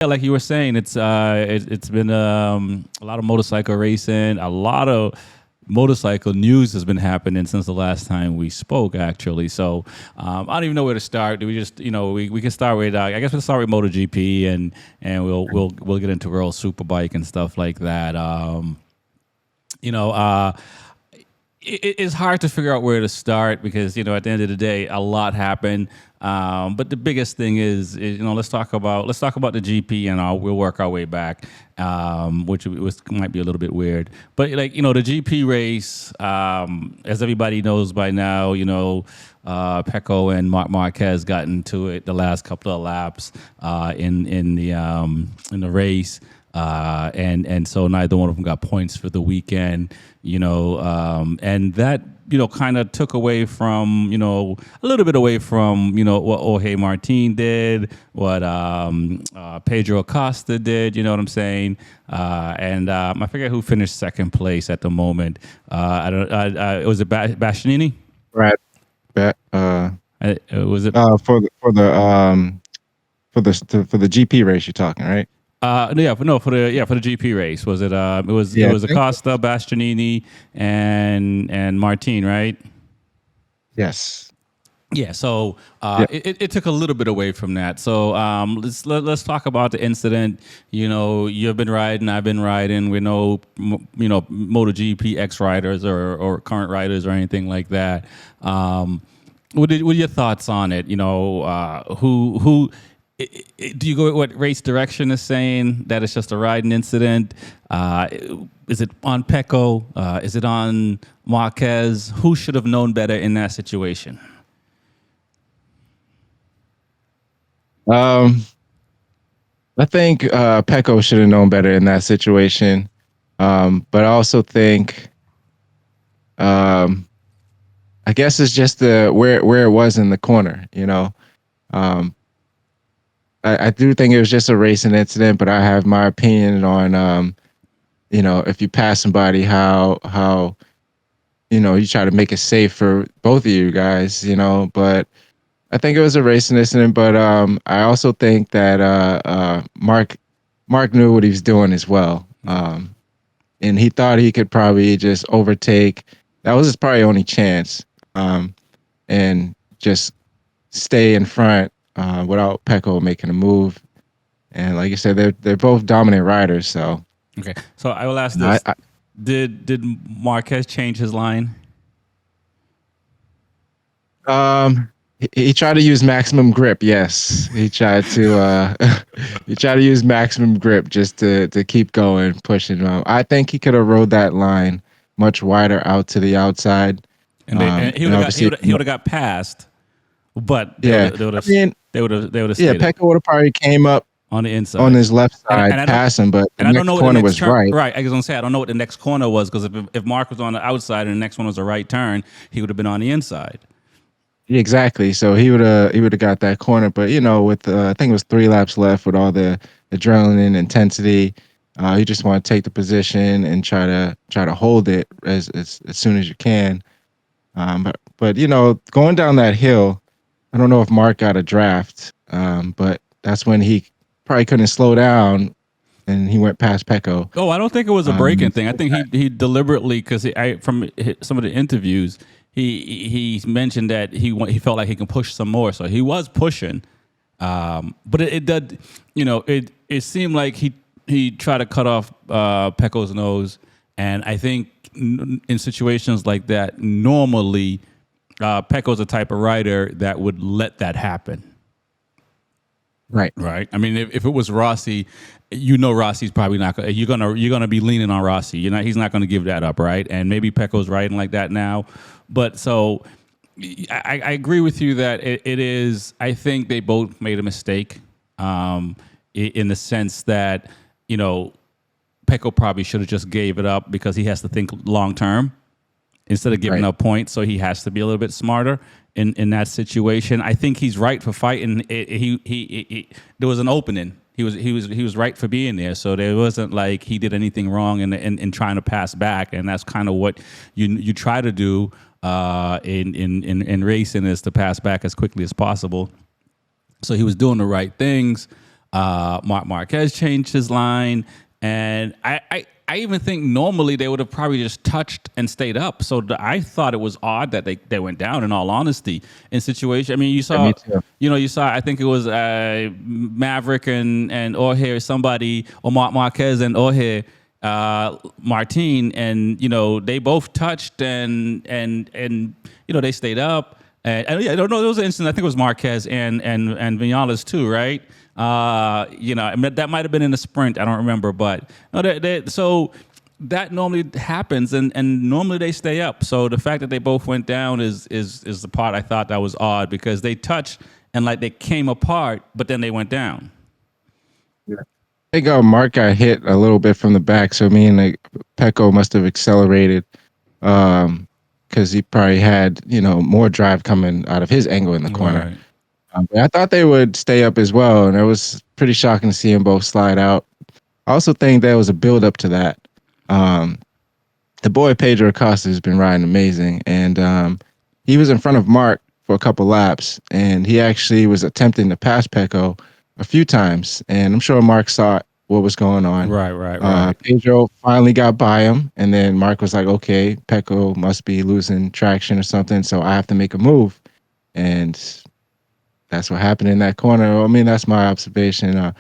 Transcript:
Yeah, like you were saying, it's been a lot of motorcycle racing, a lot of motorcycle news has been happening since the last time we spoke, actually. So I don't even know where to start. Do we just, we can start with, I guess we'll start with MotoGP and we'll get into World Superbike and stuff like that. You know, it's hard to figure out where to start because at the end of the day, a lot happened. But the biggest thing is let's talk about the GP and we'll work our way back, which might be a little bit weird. But the GP race, as everybody knows by now, Pecco and Marquez got into it the last couple of laps in the race. And so neither one of them got points for the weekend, and that, kind of took away from, a little bit away from, what Jorge Martin did, what Pedro Acosta did, you know what I'm saying? And I forget who finished second place at the moment. Was it Bastianini? Right. Was it for the GP race you're talking, right? For the GP race, was it? It was Acosta, Bastianini, and Martin, right? Yes. Yeah. So it took a little bit away from that. So let's talk about the incident. You've been riding, I've been riding. We know MotoGP ex riders or current riders or anything like that. What are your thoughts on it? Who do you go with what Race Direction is saying, that it's just a riding incident? Is it on Pecco? Is it on Marquez? Who should have known better in that situation? I think Pecco should have known better in that situation. But I also think, I guess it's just where it was in the corner, I do think it was just a racing incident, but I have my opinion on, if you pass somebody, how you try to make it safe for both of you guys, but I think it was a racing incident, but I also think that Mark knew what he was doing as well. And he thought he could probably just overtake. That was his probably only chance, and just stay in front without Pecco making a move. And like you said, they're both dominant riders. So okay, so I will ask this: Did Marquez change his line? He tried to use maximum grip. Yes, he tried to use maximum grip just to keep going, pushing. I think he could have rode that line much wider out to the outside, and he would have got past. But they would have. Yeah, Pecco would have probably came up on the inside, on his left side, passing, but the next corner was right. Right, I was gonna say I don't know what the next corner was, because if Mark was on the outside and the next one was a right turn, he would have been on the inside. Exactly. So he would have got that corner, but with I think it was 3 laps left with all the adrenaline intensity, you just want to take the position and try to hold it as soon as you can. But going down that hill, I don't know if Mark got a draft, but that's when he probably couldn't slow down, and he went past Pecco. Oh, I don't think it was a braking thing. I think he deliberately, because from some of the interviews, he mentioned that he felt like he can push some more, so he was pushing. But it did, it seemed like he tried to cut off Pecco's nose, and I think in situations like that, normally Pecco's the type of rider that would let that happen. Right. I mean, if it was Rossi, Rossi's probably not gonna. You're gonna be leaning on Rossi. He's not gonna give that up, right? And maybe Pecco's riding like that now, but so I agree with you that it is. I think they both made a mistake, in the sense that Pecco probably should have just gave it up, because he has to think long term instead of giving up points. So he has to be a little bit smarter in that situation. I think he's right for fighting. He there was an opening. He was right for being there. So there wasn't like he did anything wrong in trying to pass back. And that's kind of what you try to do in racing, is to pass back as quickly as possible. So he was doing the right things. Marquez changed his line, and I even think normally they would have probably just touched and stayed up. So I thought it was odd that they went down. In all honesty, in situation, I mean, you Yeah, saw, me too. you saw. I think it was Maverick and Jorge, or somebody, or Marquez and Jorge. Martin, and they both touched, and they stayed up, and yeah, I don't know, there was an instance, I think it was Marquez and Vinales too, right? That might have been in the sprint, I don't remember, but no, so that normally happens, and normally they stay up. So the fact that they both went down is the part I thought that was odd, because they touched and like they came apart, but then they went down. I think Mark got hit a little bit from the back, so me and like Pecco must have accelerated because he probably had more drive coming out of his angle in the corner. Right. But I thought they would stay up as well, and it was pretty shocking to see them both slide out. I also think there was a build up to that. Um, the boy Pedro Acosta has been riding amazing, and he was in front of Mark for a couple laps, and he actually was attempting to pass Pecco a few times, and I'm sure Mark saw what was going on. Right. Pedro finally got by him, and then Mark was like, "Okay, Pecco must be losing traction or something, so I have to make a move," and that's what happened in that corner. I mean, that's my observation.